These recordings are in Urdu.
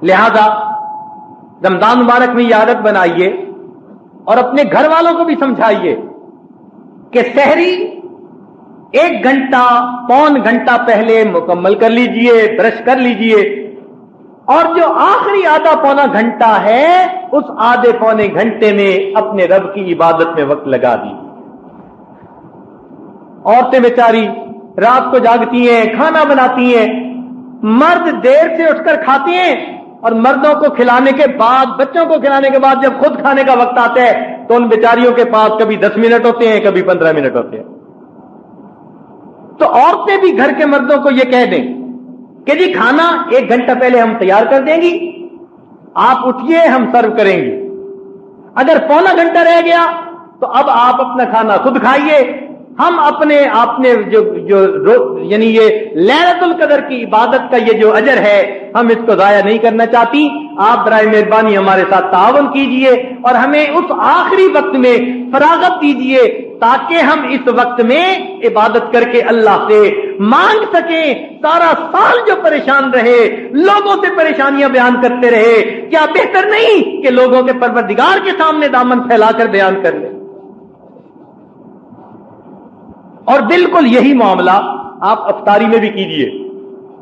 لہذا رمضان مبارک میں یہ عادت بنائیے اور اپنے گھر والوں کو بھی سمجھائیے کہ سحری 1 گھنٹہ پون گھنٹہ پہلے مکمل کر لیجئے، برش کر لیجئے، اور جو آخری آدھا پونا گھنٹہ ہے اس آدھے پونے گھنٹے میں اپنے رب کی عبادت میں وقت لگا دیجیے۔ عورتیں بیچاری رات کو جاگتی ہیں، کھانا بناتی ہیں، مرد دیر سے اٹھ کر کھاتے ہیں، اور مردوں کو کھلانے کے بعد، بچوں کو کھلانے کے بعد جب خود کھانے کا وقت آتا ہے تو ان بیچاریوں کے پاس کبھی 10 منٹ ہوتے ہیں، کبھی 15 منٹ ہوتے ہیں۔ تو عورتیں بھی گھر کے مردوں کو یہ کہہ دیں کہ جی کھانا 1 گھنٹہ پہلے ہم تیار کر دیں گی، آپ اٹھیے، ہم سرو کریں گے۔ اگر پونا گھنٹہ رہ گیا تو اب آپ اپنا کھانا خود کھائیے، ہم اپنے یعنی یہ لیلۃ القدر کی عبادت کا یہ جو اجر ہے ہم اس کو ضائع نہیں کرنا چاہتی، آپ برائے مہربانی ہمارے ساتھ تعاون کیجئے اور ہمیں اس آخری وقت میں فراغت دیجئے تاکہ ہم اس وقت میں عبادت کر کے اللہ سے مانگ سکیں۔ سارا سال جو پریشان رہے، لوگوں سے پریشانیاں بیان کرتے رہے، کیا بہتر نہیں کہ لوگوں کے پروردگار کے سامنے دامن پھیلا کر بیان کر لیں؟ اور بالکل یہی معاملہ آپ افطاری میں بھی کیجئے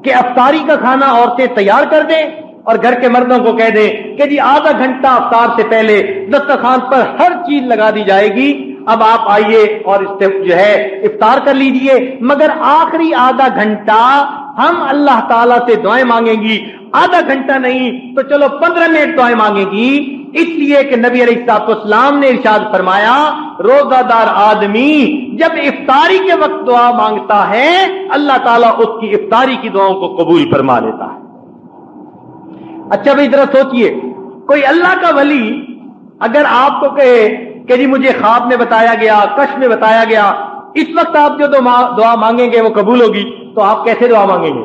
کہ افطاری کا کھانا عورتیں تیار کر دیں اور گھر کے مردوں کو کہہ دیں کہ جی آدھا گھنٹہ افطار سے پہلے دسترخوان پر ہر چیز لگا دی جائے گی، اب آپ آئیے اور اس سے جو ہے افطار کر لیجئے، مگر آخری آدھا گھنٹہ ہم اللہ تعالیٰ سے دعائیں مانگیں گی، آدھا گھنٹہ نہیں تو چلو 15 منٹ دعائیں مانگیں گی، اس لیے کہ نبی علیہ الصلوۃ والسلام نے ارشاد فرمایا روزہ دار آدمی جب افطاری کے وقت دعا مانگتا ہے اللہ تعالیٰ اس کی افطاری کی دعاؤں کو قبول فرما لیتا ہے۔ اچھا بھائی ذرا سوچئے، کوئی اللہ کا ولی اگر آپ کو کہے کہ جی مجھے خواب میں بتایا گیا، کشف میں بتایا گیا، اس وقت آپ جو دعا مانگیں گے وہ قبول ہوگی، تو آپ کیسے دعا مانگیں گے؟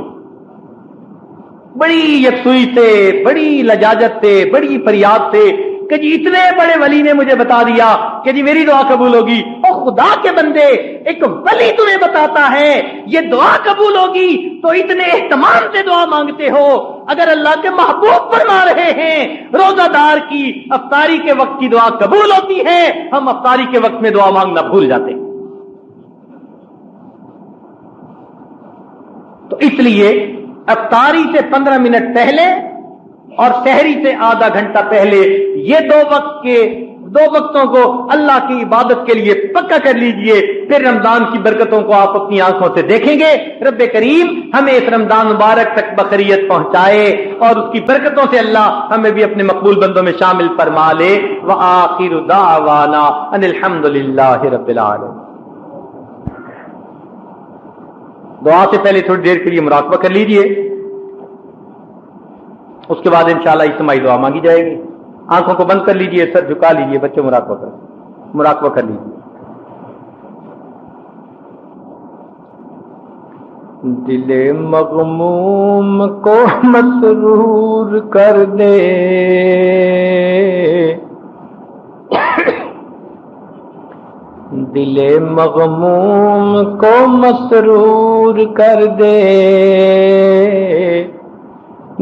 بڑی یکسوئی سے، بڑی لجاجت سے، بڑی فریاد سے کہ جی اتنے بڑے ولی نے مجھے بتا دیا کہ جی میری دعا قبول ہوگی۔ اور خدا کے بندے، ایک ولی تمہیں بتاتا ہے یہ دعا قبول ہوگی تو اتنے اہتمام سے دعا مانگتے ہو۔ اگر اللہ کے محبوب فرما رہے ہیں روزہ دار کی افطاری کے وقت کی دعا قبول ہوتی ہے، ہم افطاری کے وقت میں دعا مانگنا بھول جاتے ہیں۔ تو اس لیے افطاری سے 15 منٹ پہلے اور سحری سے آدھا گھنٹہ پہلے یہ دو وقتوں کو اللہ کی عبادت کے لیے پکا کر لیجئے، پھر رمضان کی برکتوں کو آپ اپنی آنکھوں سے دیکھیں گے۔ رب کریم ہمیں اس رمضان مبارک تک بخیریت پہنچائے اور اس کی برکتوں سے اللہ ہمیں بھی اپنے مقبول بندوں میں شامل فرما لے۔ وآخر دعوانا ان الحمد للہ رب العالمین۔ دعا سے پہلے تھوڑی دیر کے لیے مراقبہ کر لیجئے، اس کے بعد انشاءاللہ اجتماعی دعا مانگی جائے گی۔ آنکھوں کو بند کر لیجئے، سر جھکا لیجئے، بچے مراقبہ کر لیجئے۔ دل مغموم کو مسرور کر دے، دل مغموم کو مسرور کر دے،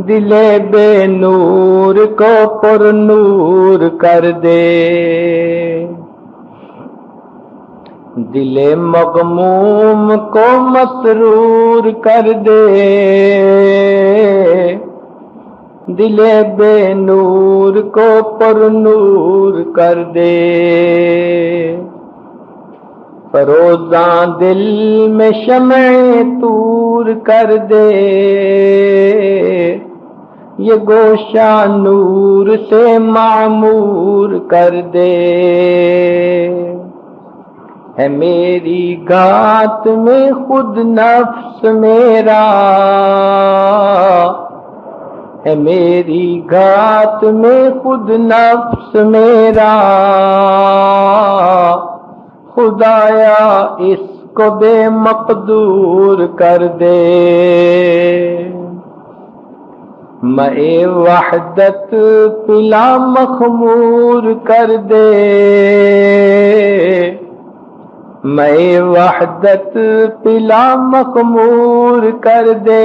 دل بے نور کو پر نور کر دے، دل مغموم کو مسرور کر دے، دل بے نور کو پر نور کر دے، فروزاں دل میں شمع طور کر دے، یہ گوشہ نور سے معمور کر دے، ہے میری گات میں خود نفس میرا، ہے میری گات میں خود نفس میرا، خدایا اس کو بے مقدور کر دے، میں وحدت پلا مخمور کر دے، میں وحدت پلا مخمور کر دے،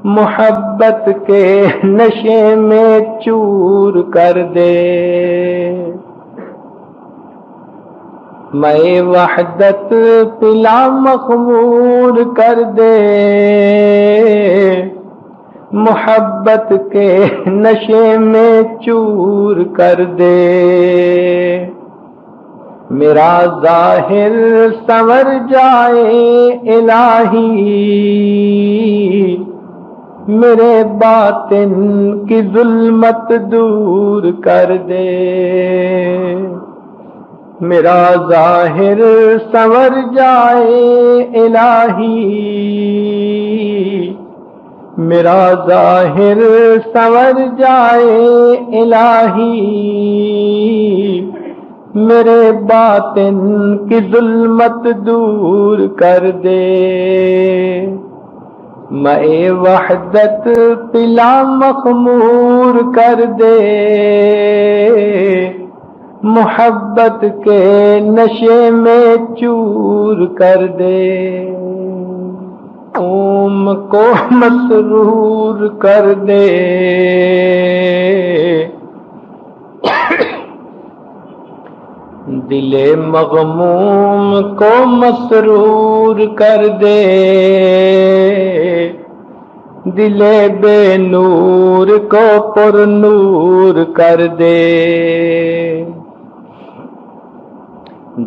محبت کے نشے میں چور کر دے، میں وحدت پلا مخمور کر دے، محبت کے نشے میں چور کر دے، میرا ظاہر سنور جائے الہی، میرے باطن کی ظلمت دور کر دے، میرا ظاہر سنور جائے الہی، میرا ظاہر سنور جائے الہی، میرے باطن کی ظلمت دور کر دے، میں وحدت پلا مخمور کر دے، محبت کے نشے میں چور کر دے، قوم کو مسرور کر دے، دل مغموم کو مسرور کر دے، دل بے نور کو پر نور کر دے،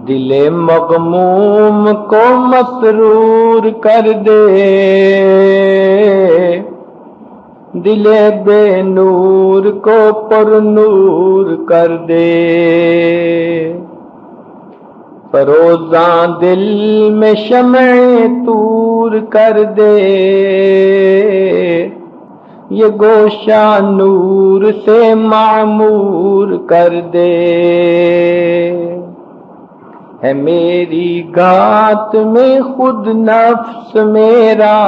دل مغموم کو مسرور کر دے، دل بے نور کو پر نور کر دے، فروزاں دل میں شمع طور کر دے، یہ گوشہ نور سے معمور کر دے، ہے میری گات میں خود نفس میرا،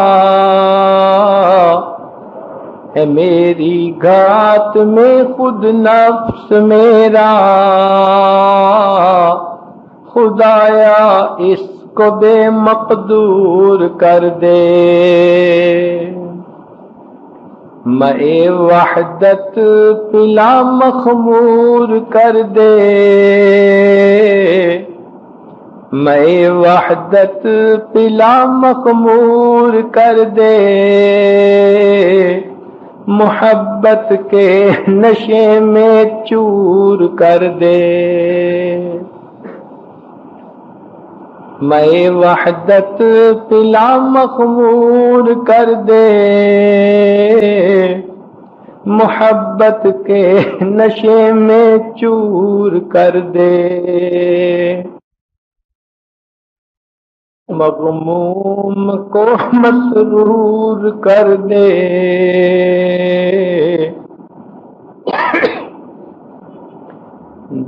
ہے میری گات میں خود نفس میرا، خدایا اس کو بے مقدور کر دے، میں وحدت پلا مخمور کر دے، میں وحدت پلا مخمور کر دے، محبت کے نشے میں چور کر دے، میں وحدت پلا مخمور کر دے، محبت کے نشے میں چور کر دے، مغموم کو مسرور کر دے،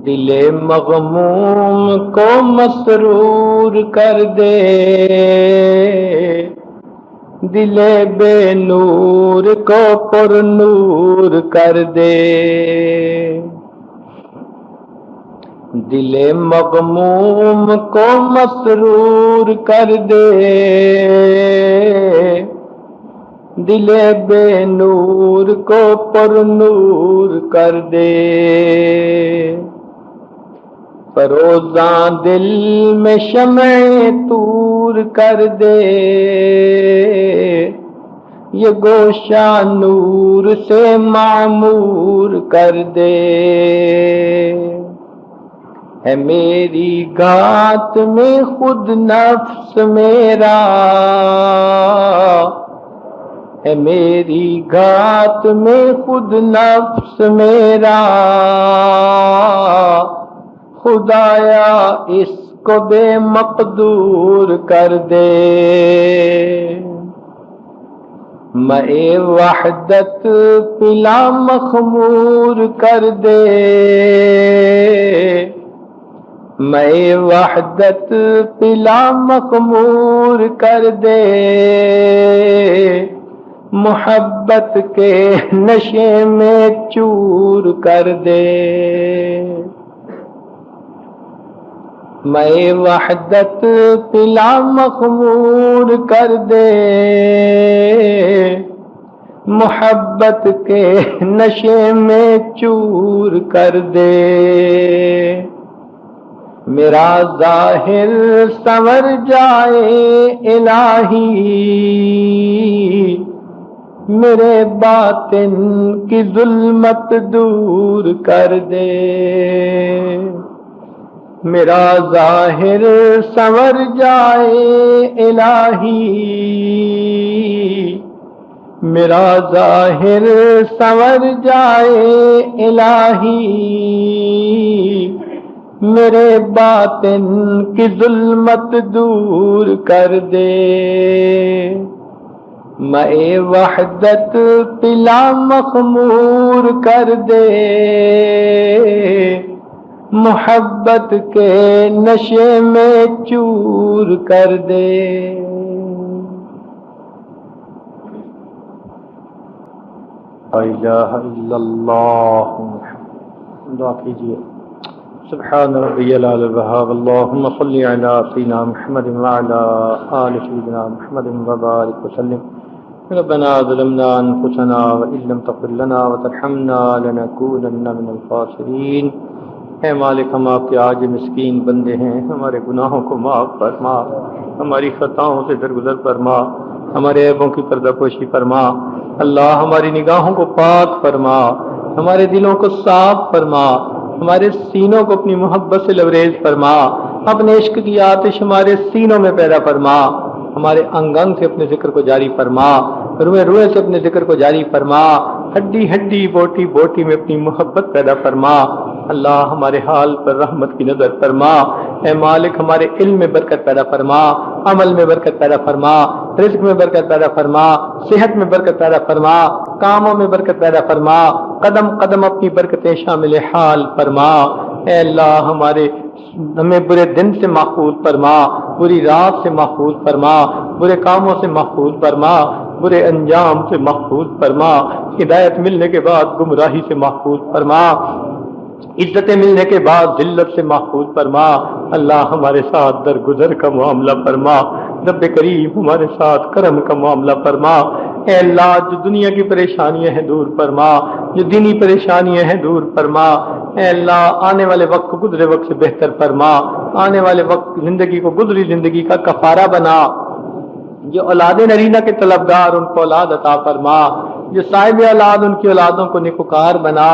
دل مغموم کو مسرور کر دے، دل بے نور کو پر نور کر دے، دل مغموم کو مسرور کر دے، دل بے نور کو پر نور کر دے، فروزاں دل میں شمع طور کر دے، یہ گوشہ نور سے معمور کر دے، ہے میری گات میں خود نفس میرا، ہے میری گات میں خود نفس میرا، خدایا اس کو بے مقدور کر دے، میں وحدت پلا مخمور کر دے، میں وحدت پلا مخمور کر دے، محبت کے نشے میں چور کر دے، میں وحدت پلا مخمور کر دے، محبت کے نشے میں چور کر دے میرا ظاہر سنور جائے الہی میرے باطن کی ظلمت دور کر دے میرا ظاہر سنور جائے الہی میرا ظاہر سنور جائے الہی میرے باطن کی ظلمت دور کر دے مے وحدت پلا مخمور کر دے محبت کے نشے میں چور کر دے لا الہ الا اللہ دعا کیجیے سبحان ربی العلی الوہاب اللہم صلی علی سیدنا محمد وعلی آل سیدنا محمد وبارک وسلم ربنا ظلمنا انفسنا وان لم تغفر لنا وترحمنا لنکونن من الخاسرین اے مالک ہم آپ کے عاجز مسکین بندے ہیں ہمارے گناہوں کو معاف فرما ہماری خطاؤں سے درگزر فرما ہمارے عیبوں کی پردہ پوشی فرما اللہ ہماری نگاہوں کو پاک فرما ہمارے دلوں کو صاف فرما ہمارے سینوں کو اپنی محبت سے لبریز فرما اپنے عشق کی آتش ہمارے سینوں میں پیدا فرما ہمارے انگ انگ سے اپنے ذکر کو جاری فرما روئے روئے سے اپنے ذکر کو جاری فرما ہڈی ہڈی بوٹی بوٹی میں اپنی محبت پیدا فرما اللہ ہمارے حال پر رحمت کی نظر فرما اے مالک ہمارے علم میں برکت پیدا فرما عمل میں برکت پیدا فرما رزق میں برکت پیدا فرما صحت میں برکت پیدا فرما کاموں میں برکت پیدا فرما قدم قدم اپنی برکتیں شامل حال فرما اے اللہ ہمیں برے دن سے محفوظ فرما بری رات سے محفوظ فرما برے کاموں سے محفوظ فرما برے انجام سے محفوظ فرما ہدایت ملنے کے بعد گمراہی سے محفوظ فرما عزتیں ملنے کے بعد ذلت سے محفوظ فرما اللہ ہمارے ساتھ درگزر کا معاملہ فرما رب کریم ہمارے ساتھ کرم کا معاملہ فرما اے اللہ جو دنیا کی پریشانیاں ہیں دور فرما جو دینی پریشانیاں ہیں دور فرما اے اللہ آنے والے وقت کو گزرے وقت سے بہتر فرما آنے والے وقت زندگی کو گزری زندگی کا کفارہ بنا جو اولاد نرینہ کے طلبگار ان کو اولاد عطا فرما جو صاحب اولاد ان کی اولادوں کو نیکوکار بنا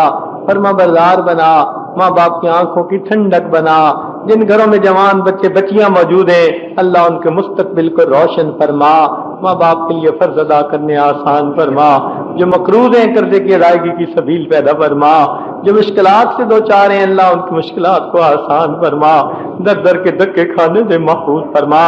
فرما بردار بنا ماں باپ کی آنکھوں کی ٹھنڈک بنا جن گھروں میں جوان بچے بچیاں موجود ہیں اللہ ان کے مستقبل کو روشن فرما ماں باپ کے لیے فرض ادا کرنے آسان فرما جو مقروض ہیں قرضے کی ادائیگی کی سبیل پیدا فرما جو مشکلات سے دو چار ہیں اللہ ان کی مشکلات کو آسان فرما در در کے دھکے کھانے سے محفوظ فرما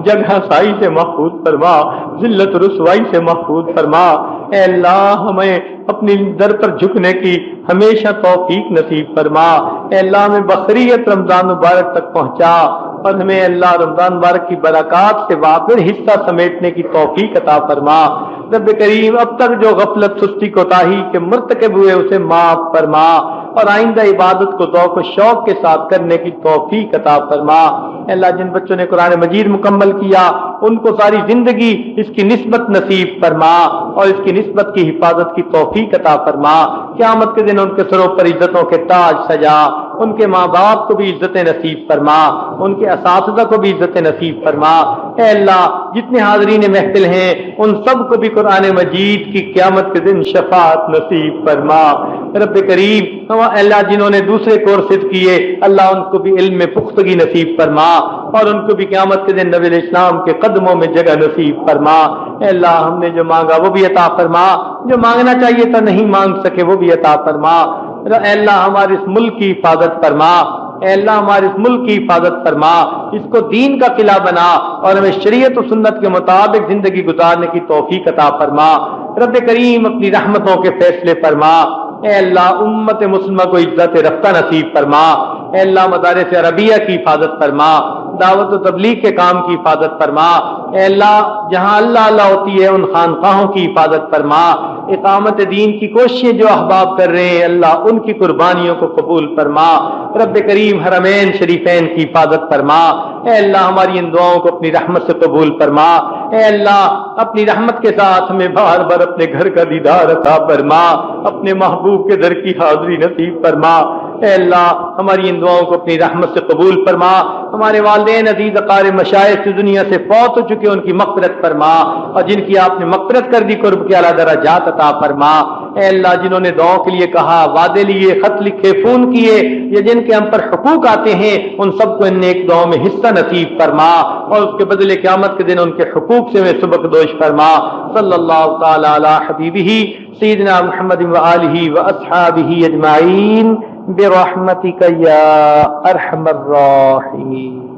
جگہ سائی سے محفوظ فرما ذلت رسوائی سے محفوظ فرما اے اللہ ہمیں اپنی در پر جھکنے کی ہمیشہ توفیق نصیب فرما اے اللہ ہمیں بقریت رمضان مبارک تک پہنچا اور ہمیں اللہ رمضان مبارک کی برکات سے وافر حصہ سمیٹنے کی توفیق عطا فرما رب کریم اب تک جو غفلت سستی کوتاہی کے مرتکب ہوئے اسے معاف فرما اور آئندہ عبادت کو ذوق و شوق کے ساتھ کرنے کی توفیق عطا فرما اے اللہ جن بچوں نے قرآن مجید مکمل کیا ان کو ساری زندگی اس کی نسبت نصیب فرما اور اس کی نسبت کی حفاظت کی توفیق عطا فرما قیامت کے دن ان کے سروں پر عزتوں کے تاج سجا ان کے ماں باپ کو بھی عزت نصیب فرما ان کے اساتذہ کو بھی عزت نصیب فرما اے اللہ جتنے حاضرین محفل ہیں ان سب کو بھی قرآن مجید کی قیامت کے دن شفاعت نصیب فرما رب کریم اللہ جنہوں نے دوسرے کورسز کیے اللہ ان کو بھی علم میں پختگی نصیب فرما اور ان کو بھی قیامت کے دن نبی الاسلام کے قدموں میں جگہ نصیب فرما اے اللہ ہم نے جو مانگا وہ بھی عطا فرما جو مانگنا چاہیے تھا نہیں مانگ سکے وہ بھی عطا فرما اے اللہ ہمارے اس ملک کی حفاظت فرما اے اللہ ہمارے اس ملک کی حفاظت فرما اس کو دین کا قلعہ بنا اور ہمیں شریعت و سنت کے مطابق زندگی گزارنے کی توفیق عطا فرما رب کریم اپنی رحمتوں کے فیصلے فرما اے اللہ امت مسلمہ کو عزت رفتہ نصیب فرما اے اللہ مدارس عربیہ کی حفاظت فرما دعوت و تبلیغ کے کام کی حفاظت فرما، اے اللہ جہاں اللہ اللہ ہوتی ہے ان خانقاہوں کی حفاظت فرما، اقامت دین کی کوششیں جو احباب کر رہے ہیں اللہ ان کی قربانیوں کو قبول فرما، رب کریم حرمین شریفین کی حفاظت فرما، اے اللہ ہماری ان دعاؤں کو اپنی رحمت سے قبول فرما، اے اللہ اپنی رحمت کے ساتھ ہمیں بار بار اپنے گھر کا دیدار عطا فرما، اپنے محبوب کے در کی حاضری نصیب فرما، اے اللہ ہماری ان دعاؤں کو اپنی رحمت سے قبول فرما، ہمارے والدین عزیز اقارب مشائخ اس دنیا سے فوت ہو چکے ان کی مغفرت فرما، اور جن کی آپ نے مغفرت کر دی قرب کے اعلیٰ درجات عطا فرما، اے اللہ جنہوں نے دعاؤں کے لیے کہا، وعدے لیے، خط لکھے، فون کیے، یا جن کے ہم پر حقوق آتے ہیں ان سب کو ان نیک دعاؤں میں حصہ نصیب فرما، اور اس کے بدلے قیامت کے دن ان کے حقوق سے میں سبکدوش فرما، صلی اللہ تعالی علی حبیبہ سیدنا محمد وآلہ واصحابہ اجمعین برحمتک یا ارحم الراحمین۔